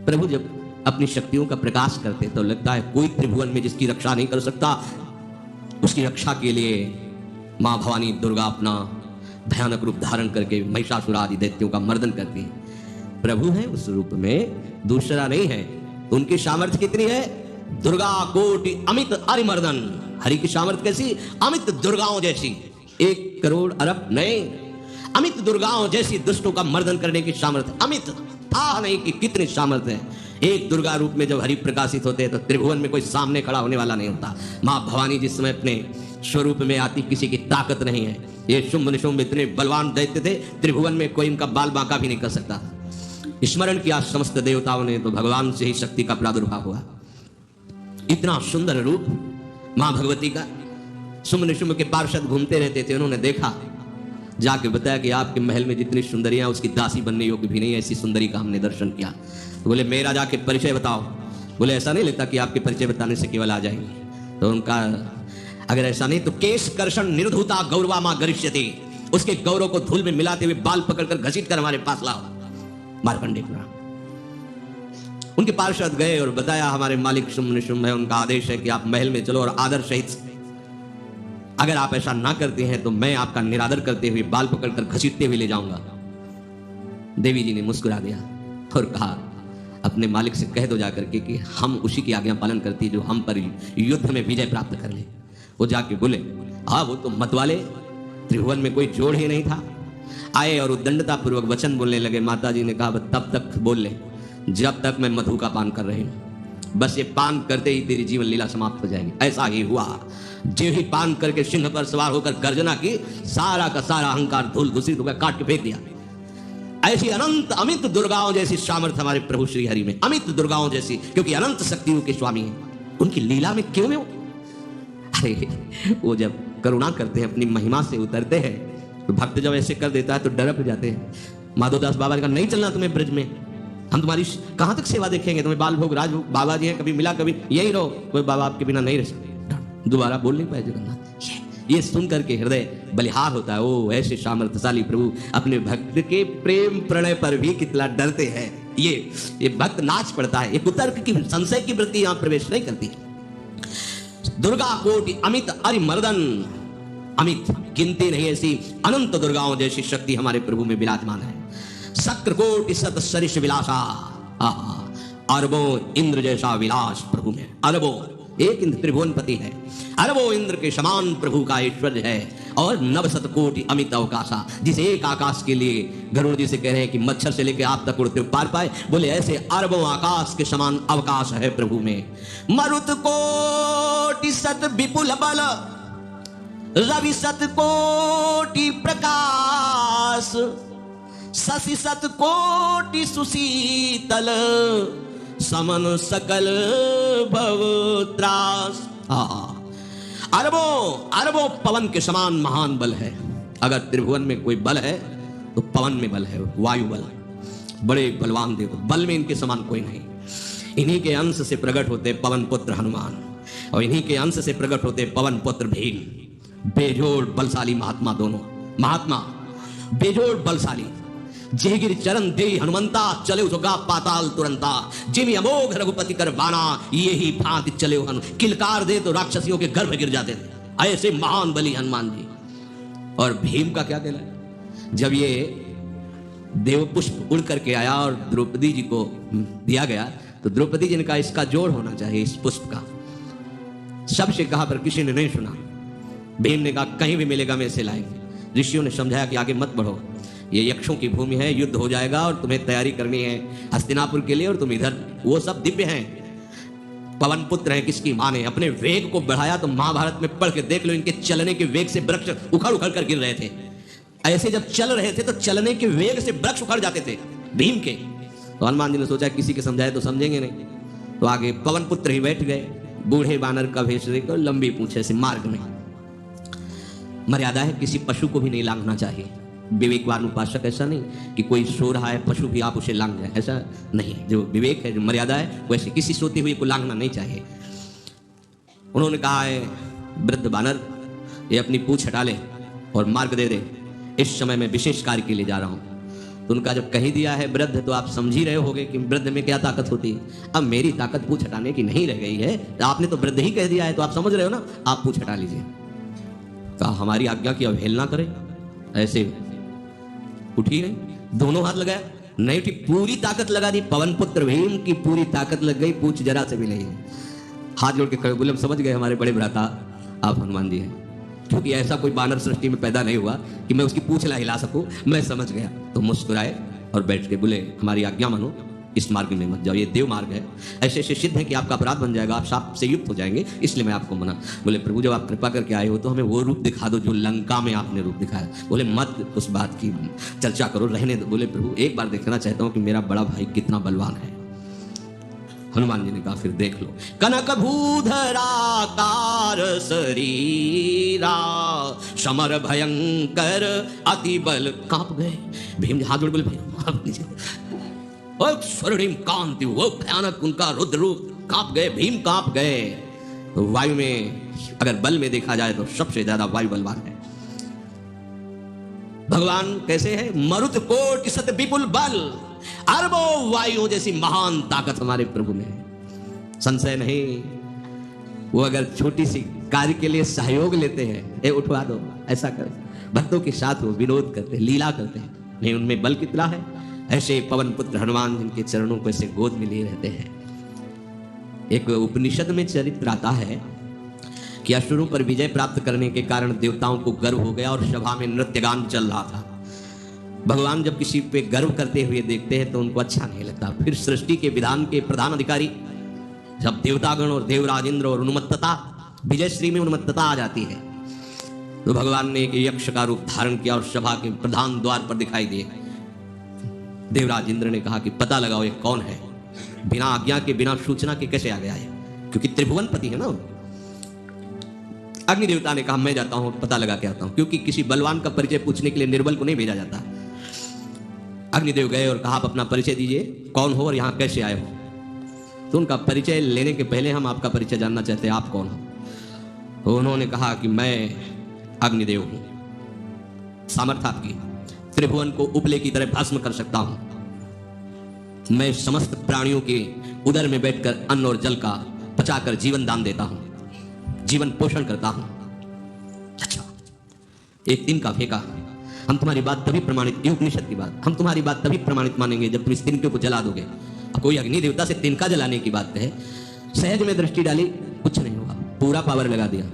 प्रभु जब अपनी शक्तियों का प्रकाश करते तो लगता है कोई त्रिभुवन में जिसकी रक्षा नहीं कर सकता। उसकी रक्षा के लिए माँ भवानी दुर्गा अपना भयानक रूप धारण करके महिषासुर आदि दैत्यों का मर्दन करती है। प्रभु है उस रूप में, दूसरा नहीं है। उनकी सामर्थ्य कितनी है? दुर्गा कोटि अमित अरिमर्दन। हरि की सामर्थ्य कैसी? अमित दुर्गाओं जैसी। 1 करोड़ अरब नहीं, अमित दुर्गाओं जैसी दुष्टों का मर्दन करने की सामर्थ्य। अमित था नहीं कि कितनी सामर्थ्य है। एक दुर्गा रूप में जब हरि प्रकाशित होते हैं तो त्रिभुवन में कोई सामने खड़ा होने वाला नहीं होता। माँ भवानी जिस समय अपने स्वरूप में आती, किसी की ताकत नहीं है। ये शुंभ निशुंभ इतने बलवान दैत्य थे, त्रिभुवन में कोई इनका बाल बांका भी नहीं कर सकता था। स्मरण किया समस्त देवताओं ने तो भगवान से ही शक्ति का प्रादुर्भाव हुआ। इतना सुंदर रूप माँ भगवती का। शुंभ निशुंभ के पार्षद घूमते रहते थे, उन्होंने देखा, जाके बताया कि आपके महल में जितनी सुंदरियां उसकी दासी बनने योग्य भी नहीं, ऐसी सुंदरी का हमने दर्शन किया। तो बोले मेरा जाके परिचय बताओ। बोले ऐसा नहीं लगता कि आपके परिचय बताने से केवल आ जाएंगे। तो उनका अगर ऐसा नहीं तो केश कर्षण निर्धुता गौरवा मां गरिष्यति, उसके गौरव को धूल में मिलाते हुए बाल पकड़कर घसीट कर हमारे पास लाओ। मार्कंडेय पुराण। उनके पार्षद गए और बताया हमारे मालिक शुंभ निशुंभ है, उनका आदेश है कि आप महल में चलो और आदर सहित, अगर आप ऐसा ना करते हैं तो मैं आपका निरादर करते हुए बाल पकड़कर घसीटते हुए ले जाऊंगा। देवी जी ने मुस्कुरा दिया और कहा अपने मालिक से कह दो जाकर के कि हम उसी की आज्ञा पालन करती है जो हम पर युद्ध में विजय प्राप्त कर ले। वो जाके बोले हाँ वो तो मत वाले, त्रिभुवन में कोई जोड़ ही नहीं था। आए और उद्दंडता पूर्वक वचन बोलने लगे। माता जी ने कहा तब तक बोल ले जब तक मैं मधु का पान कर रही हूं। बस ये पान करते ही तेरी जीवन लीला समाप्त हो जाएगी। ऐसा ही हुआ। जो ही पान करके सिंह पर सवार होकर गर्जना की, सारा का सारा अहंकार धूल दूषित होकर काट के फेंक दिया। ऐसी अनंत अमित दुर्गाओं जैसी सामर्थ्य हमारे प्रभु श्री हरि में, अमित दुर्गाओं जैसी, क्योंकि अनंत शक्तियों के स्वामी हैं। उनकी लीला में क्यों में अरे वो जब करुणा करते हैं, अपनी महिमा से उतरते हैं, तो भक्त जब ऐसे कर देता है तो डर जाते हैं। माधोदास बाबा ने कहा नहीं चलना तुम्हें ब्रज में, हम तुम्हारी कहां तक सेवा देखेंगे, तुम्हें बाल भोग राजभोग, बाबा जी हैं कभी मिला कभी यही रहो, कोई बाबा आपके बिना नहीं रह सकते। दोबारा बोल नहीं पाए जगन्नाथ। ये सुन करके हृदय बलिहार होता है। ओ ऐसे सामर्थ्यशाली प्रभु अपने भक्त के प्रेम प्रणय पर भी कितना डरते हैं। ये भक्त नाच पड़ता है। ये कुतर्क की संशय की वृत्ति यहां प्रवेश नहीं करती। दुर्गा कोटि अमित अरिमर्दन, अमित गिनती नहीं ऐसी अनंत दुर्गाओं जैसी शक्ति हमारे प्रभु में विराजमान है। शक्र कोटि सत सरिष विलासा, अरबों इंद्र जैसा विलास प्रभु में। अरबों, एक इंद्र त्रिभुवनपति है, अरबों इंद्र के समान प्रभु का ऐश्वर्य है। और नवशत कोटि अमित अवकाशा, जिसे एक आकाश के लिए गरुड़ जी से कह रहे हैं कि मच्छर से लेकर आप तक उड़ते पार पाए, बोले ऐसे अरबों आकाश के समान अवकाश है प्रभु में। मरुत कोटि सत विपुल बल, रवि सत कोटि प्रकाश, शशि सत कोटि सुशीतल, समन सकल भव त्रास। अरबों अरबों पवन के समान महान बल है। अगर त्रिभुवन में कोई बल है तो पवन में बल है, वायु बल। बड़े बलवान देव, बल में इनके समान कोई नहीं। इन्हीं के अंश से प्रकट होते पवन पुत्र हनुमान, और इन्हीं के अंश से प्रकट होते पवन पुत्र भीम। बेजोड़ बलशाली महात्मा दोनों। महात्मा बेजोड़ बलशाली। जेगिर चरण दे हनुमंता, चले उसका पाताल तुरंता। जिमी अमोघ रघुपति कर बाना, ये ही भांति चले हनु। किलकार दे तो राक्षसियों के गर्भ गिर जाते थे। ऐसे महान बली हनुमान जी। और भीम का क्या कहना है? जब ये देव पुष्प उड़ करके आया और द्रौपदी जी को दिया गया, तो द्रौपदी जी ने कहा इसका जोड़ होना चाहिए इस पुष्प का। सबसे कहा पर किसी ने नहीं सुना। भीम ने कहा कहीं भी मिलेगा मैं इसे लाएंगे। ऋषियों ने समझाया कि आगे मत बढ़ो, ये यक्षों की भूमि है, युद्ध हो जाएगा और तुम्हें तैयारी करनी है हस्तिनापुर के लिए, और तुम इधर। वो सब दिव्य हैं, पवन पुत्र हैं। किसकी मां ने अपने वेग को बढ़ाया तो महाभारत में पढ़ के देख लो, इनके चलने के वेग से वृक्ष उखड़ उखड़ कर गिर रहे थे। ऐसे जब चल रहे थे तो चलने के वेग से वृक्ष उखड़ जाते थे भीम के। तो हनुमान जी ने सोचा किसी के समझाए तो समझेंगे नहीं, तो आगे पवन पुत्र ही बैठ गए। बूढ़े बानर का भेष लेकर लंबी पूंछे से मार्ग में। मर्यादा है, किसी पशु को भी नहीं लांघना चाहिए। विवेकवान उपासक ऐसा नहीं कि कोई सो रहा है पशु भी आप उसे लांघ जाए, ऐसा नहीं। जो विवेक है, जो मर्यादा है, वैसे किसी सोते हुए को लांघना नहीं चाहिए। उन्होंने कहा है वृद्ध बानर ये अपनी पूंछ हटा ले और मार्ग दे दे, इस समय मैं विशेष कार्य के लिए जा रहा हूं। तो उनका जब कही दिया है वृद्ध, तो आप समझ ही रहे होगे कि वृद्ध में क्या ताकत होती है। अब मेरी ताकत पूछ हटाने की नहीं रह गई है, आपने तो वृद्ध ही कह दिया है, तो आप समझ रहे हो ना, आप पूछ हटा लीजिए। कहा हमारी आज्ञा की अवहेलना करें, ऐसे उठी नहीं, दोनों हाथ लगाया, नहीं उठी, पूरी ताकत लगा दी। पवन पुत्र भीम की पूरी ताकत लग गई, पूछ जरा से भी नहीं। हाथ जोड़ के खड़े बोले, हम समझ गए हमारे बड़े भ्राता आप हनुमान जी हैं, क्योंकि ऐसा कोई बानर सृष्टि में पैदा नहीं हुआ कि मैं उसकी पूंछ ना हिला सकूं, मैं समझ गया। तो मुस्कुराए और बैठ के बोले, हमारी आज्ञा मानो, इस मार्ग में मत जाओ, ये देव मार्ग है, ऐसे ऐसे सिद्ध है कि आपका अपराध बन जाएगा, आप शाप से युक्त हो जाएंगे, इसलिए मैं आपको मना। बोले प्रभु जब आप कृपा करके आए हो तो हमें वो रूप दिखा दो जो लंका में आपने रूप दिखाया। बोले मत उस बात की चर्चा करो, रहने दो। बोले प्रभु एक बार देखना चाहता हूं कि मेरा बड़ा भाई कितना बलवान है। हनुमान जी ने कहा फिर देख लो। कनक भूधराकार शरीरा, समर भयंकर अति बल, कांप गए। भीम हाथ जोड़ बोले स्वर्णिम कांति, वो भयानक उनका रुद्र रूप, कांप गए, भीम कांप गए। तो वायु में अगर बल में देखा जाए तो सबसे ज्यादा वायु बलवान है। भगवान कैसे है? मरुत कोटि सत विपुल बल, अरबों वायु जैसी महान ताकत हमारे प्रभु में है, संशय नहीं। वो अगर छोटी सी कार्य के लिए सहयोग लेते हैं, ए उठवा दो, ऐसा कर, भक्तों के साथ वो विनोद करते, लीला करते हैं, नहीं उनमें बल कितना है। ऐसे पवन पुत्र हनुमान जिनके चरणों को ऐसे गोद में लिए रहते हैं। एक उपनिषद में चरित्र आता है कि असुरों पर विजय प्राप्त करने के कारण देवताओं को गर्व हो गया और सभा में नृत्य गान चल रहा था। भगवान जब किसी पे गर्व करते हुए देखते हैं तो उनको अच्छा नहीं लगता। फिर सृष्टि के विधान के प्रधान अधिकारी जब देवतागण और देवराज इंद्र और उन्मत्तता, विजयश्री में उन्मत्तता आ जाती है, तो भगवान ने एक यक्ष का रूप धारण किया और सभा के प्रधान द्वार पर दिखाई दिए। देवराज इंद्र ने कहा कि पता लगाओ ये कौन है, बिना आज्ञा के बिना सूचना के कैसे आ गया है, क्योंकि त्रिभुवनपति है ना। अग्नि देवता ने कहा मैं जाता हूं, पता लगा के आता हूं, क्योंकि किसी बलवान का परिचय पूछने के लिए निर्बल को नहीं भेजा जाता। अग्निदेव गए और कहा आप अपना परिचय दीजिए, कौन हो और यहां कैसे आए हो। तो उनका परिचय लेने के पहले हम आपका परिचय जानना चाहते हैं, आप कौन हो। तो उन्होंने कहा कि मैं अग्निदेव हूं, सामर्थ्य आपकी, त्रिभुवन को उपले की तरह भस्म कर सकता हूं। मैं समस्त प्राणियों के उदर में बैठकर अन्न और जल का पचाकर जीवन दान देता हूं, जीवन पोषण करता हूं। अच्छा, एक दिन का फेंका, हम तुम्हारी बात तभी प्रमाणित, ये उपनिषद की बात, हम तुम्हारी बात तभी प्रमाणित मानेंगे जब तुम इस तिनके को जला दोगे। अब कोई अग्नि देवता से तिनका जलाने की बात कहे, सहज में दृष्टि डाली, कुछ नहीं हुआ, पूरा पावर लगा दिया।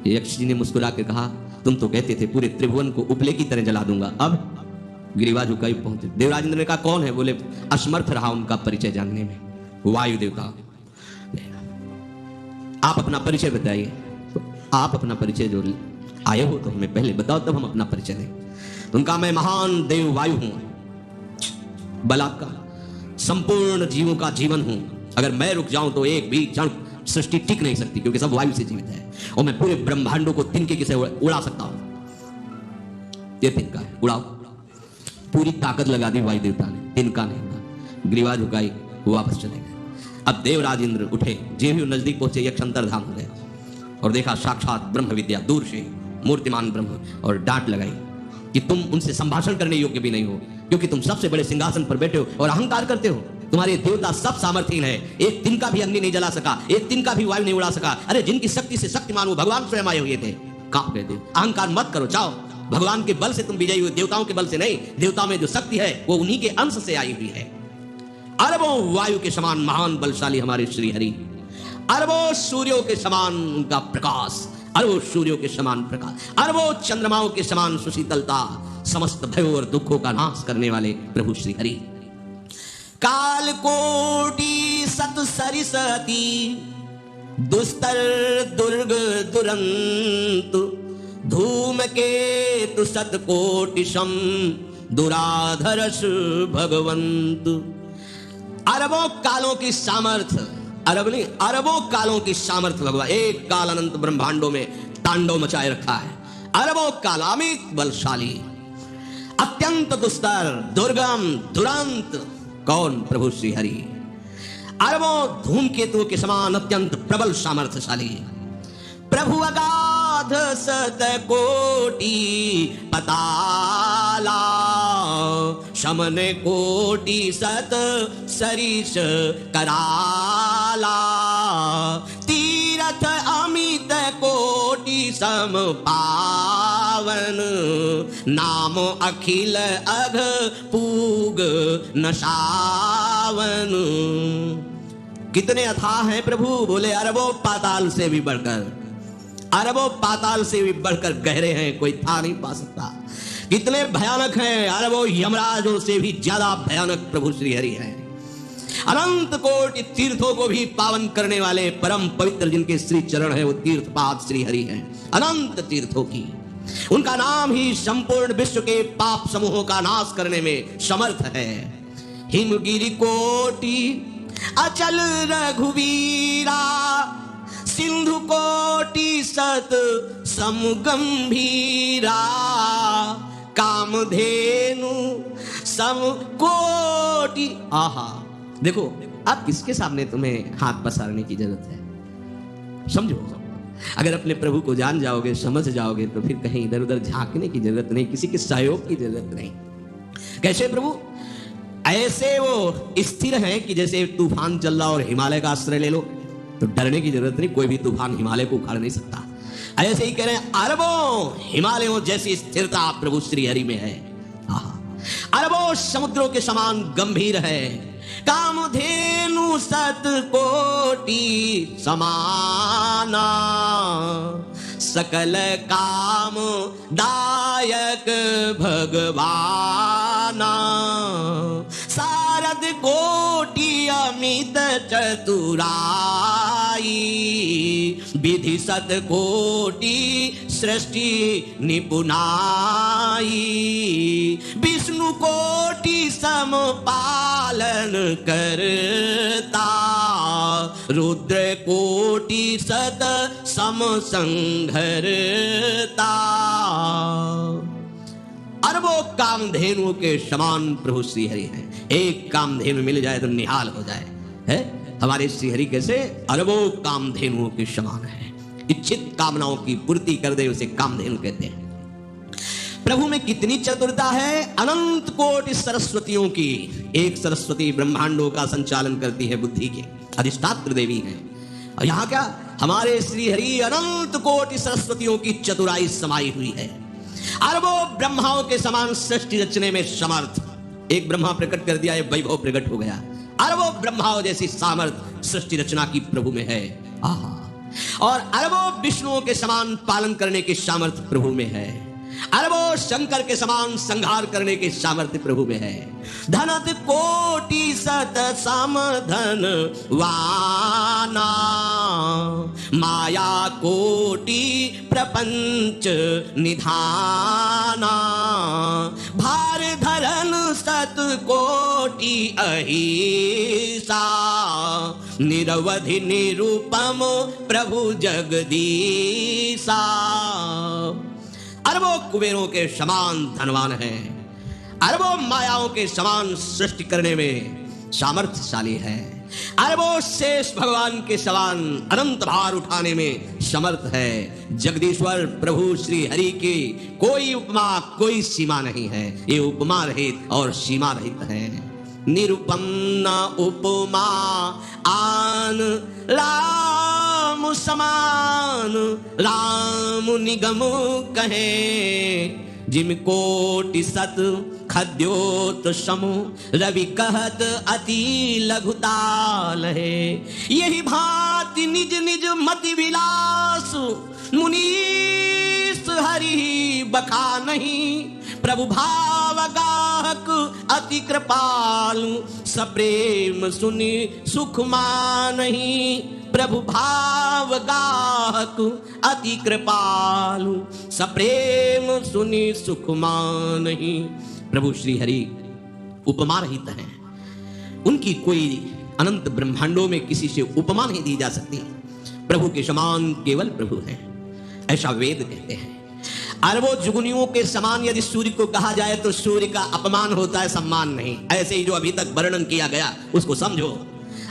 यक्ष जी ने मुस्कुरा के कहा तुम तो कहते थे पूरे त्रिभुवन को उपले की तरह जला दूंगा, अब गिरिवा झुकाई पहुंचे। देवराज इंद्र ने कहा कौन है? बोले असमर्थ रहा उनका परिचय जानने में, वायु देवता। आप अपना परिचय बताइए। तो आप अपना परिचय जो आए हो तो हमें पहले बताओ, तब हम अपना परिचय दें। तो उनका मैं महान देव वायु हूं, बल आपका, संपूर्ण जीवों का जीवन हूं। अगर मैं रुक जाऊं तो एक भी क्षण सृष्टि टिक नहीं सकती, क्योंकि सब वायु से जीवित है, और मैं पूरे ब्रह्मांडों को तिनके से उड़ा सकता हूं। ये तिनका है, उड़ाओ। पूरी ताकत लगा दी वायु देवता ने, तिनका नहीं उड़ा। ग्रीवा झुकाई, वापस चले गए। अब देवराज इंद्र उठे, जे भी नजदीक पहुंचे यक्ष अंतर्धान हो गए और देखा साक्षात ब्रह्म विद्या, दूर से मूर्तिमान ब्रह्म, और डांट लगाई कि तुम उनसे संभाषण करने योग्य भी नहीं हो, क्योंकि तुम सबसे बड़े सिंहासन पर बैठे हो और अहंकार करते हो। तुम्हारे देवता सब सामर्थ्यहीन है, एक तिनका भी अग्नि नहीं जला सका, एक तिनका भी वायु नहीं उड़ा सका। अरे जिनकी शक्ति से शक्तिमान वो भगवान स्वयं आए हुए थे, कांप गए थे। अहंकार मत करो, जाओ, भगवान के बल से तुम विजयी हुए, देवताओं के बल से नहीं। देवताओं में जो शक्ति है वो उन्हीं के अंश से आई हुई है। अरबों वायु के समान महान बलशाली हमारे श्री हरि, अरबों सूर्यों के समान उनका प्रकाश, अरबों सूर्यों के समान प्रकाश, अरबों चंद्रमाओं के समान सुशीतलता, समस्त भयों और दुखों का नाश करने वाले प्रभु श्री हरि। काल कोटि सत सरिसती, दुस्तर दुर्ग दुरंत, धूम के तु सत कोटि सम, दुराधरस भगवंत। अरबों कालों की सामर्थ्य, अरब नहीं, अरबों कालों की सामर्थ्य भगवान, एक काल अनंत ब्रह्मांडों में तांडव मचाए रखा है। अरबों काल, अमित बलशाली, अत्यंत दुस्तर, दुर्गम, दुरंत, कौन? प्रभु श्री हरि। अरबों धूमकेतुओं के समान अत्यंत प्रबल सामर्थ्यशाली प्रभु, अगाध सत कोटि पताला, शमन कोटि सत सरिस कराला, तीरथ अमित कोटि सम पावन, नाम अखिल अघ पूग नशावन। कितने अथाह हैं प्रभु, बोले अरबों पाताल से भी बढ़कर, अरबों पाताल से भी बढ़कर गहरे हैं, कोई था नहीं पा सकता। कितने भयानक हैं, अरबों यमराजों से भी ज्यादा भयानक प्रभु श्री हरि हैं। अनंत कोटि तीर्थों को भी पावन करने वाले परम पवित्र जिनके श्री चरण है वो तीर्थपाद श्री हरि हैं। अनंत तीर्थों की उनका नाम ही संपूर्ण विश्व के पाप समूहों का नाश करने में समर्थ है। हिमगिरि कोटि अचल रघुवीरा, सिंधु कोटि सत समगंभीरा, कामधेनु सम कोटि। आहा, देखो आप किसके सामने तुम्हें हाथ पसारने की जरूरत है, समझो। अगर अपने प्रभु को जान जाओगे, समझ जाओगे, तो फिर कहीं इधर उधर झांकने की जरूरत नहीं, किसी के सहयोग की जरूरत नहीं। कैसे प्रभु? ऐसे वो स्थिर हैं कि जैसे तूफान चल रहा और हिमालय का आश्रय ले लो तो डरने की जरूरत नहीं, कोई भी तूफान हिमालय को उखाड़ नहीं सकता। ऐसे ही कह रहे हैं अरबों हिमालयों जैसी स्थिरता प्रभु श्री हरि में है। अरबों समुद्रों के समान गंभीर है। कामधेनु सत कोटि समाना, सकल काम दायक भगवाना, सारद कोटि अमित चतुराई, विधि सत कोटि सृष्टि निपुणाई, विष्णु कोटि सम पालन करता, रुद्र कोटि सत सम संघरता। अरबों कामधेनु के समान प्रभु श्री हरि हैं। एक कामधेनु मिल जाए तो निहाल हो जाए, है हमारे श्री हरि कैसे अरबों कामधेनुओं के समान है। इच्छित कामनाओं की पूर्ति कर दे उसे कामधेनु कहते हैं। प्रभु में कितनी चतुरता है, अनंत कोटि सरस्वतियों की एक सरस्वती ब्रह्मांडों का संचालन करती है, बुद्धि के अधिष्ठात्र देवी है। और यहाँ क्या हमारे श्री हरि अनंत कोटि सरस्वतियों की चतुराई समाई हुई है। अरबों ब्रह्माओं के समान सृष्टि रचने में समर्थ। एक ब्रह्मा प्रकट कर दिया, एक वैभव प्रकट हो गया। अरबों ब्रह्माओं जैसी सामर्थ सृष्टि रचना की प्रभु में है। आहा, और अरबों विष्णुओं के समान पालन करने की सामर्थ्य प्रभु में है। अरबों शंकर के समान संहार करने के सामर्थ्य प्रभु में है। धनत कोटि सत समधन वाना, माया कोटि प्रपंच निधाना, भार धरन सत कोटि अहिसा, निरवधि निरूपम प्रभु जगदीसा। अरबों कुबेरों के समान धनवान है। अरबों मायाओं के समान सृष्टि करने में सामर्थ्यशाली है। अरबों शेष भगवान के समान अनंत भार उठाने में समर्थ है। जगदीश्वर प्रभु श्री हरि की कोई उपमा कोई सीमा नहीं है, ये उपमा रहित और सीमा रहित है। निरुपम न उपमा आन राम समान, राम निगम कहे, जिम कोटि सत खद्योत समु, रवि कहत अति लघुताल है। यही भांति निज निज मति विलास, मुनीस हरि बखा नहीं, प्रभु भाव गाहक अति कृपालु, सप्रेम सुनि सुख मानहि, प्रभु भाव गाहक अति कृपालु, सप्रेम सुनि सुख मानहि। प्रभु श्री हरि उपमा रहित हैं। उनकी कोई अनंत ब्रह्मांडों में किसी से उपमा नहीं दी जा सकती। प्रभु के समान केवल प्रभु हैं, ऐसा वेद कहते हैं। अरबों जुगनियों के समान यदि सूर्य को कहा जाए तो सूर्य का अपमान होता है, सम्मान नहीं। ऐसे ही जो अभी तक वर्णन किया गया उसको समझो।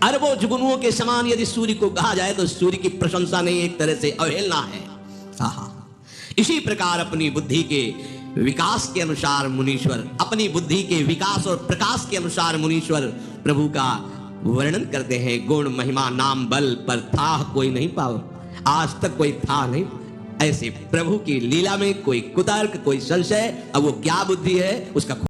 अरबों जुगनुओं के समान यदि सूर्य को कहा जाए तो सूर्य की प्रशंसा नहीं, एक तरह से अवहेलना है। इसी प्रकार अपनी बुद्धि के विकास के अनुसार मुनीश्वर, अपनी बुद्धि के विकास और प्रकाश के अनुसार मुनीश्वर प्रभु का वर्णन करते हैं। गुण महिमा नाम बल पर था कोई नहीं पाओ, आज तक कोई था नहीं। ऐसे प्रभु की लीला में कोई कुतर्क, कोई संशय, अब वो क्या बुद्धि है उसका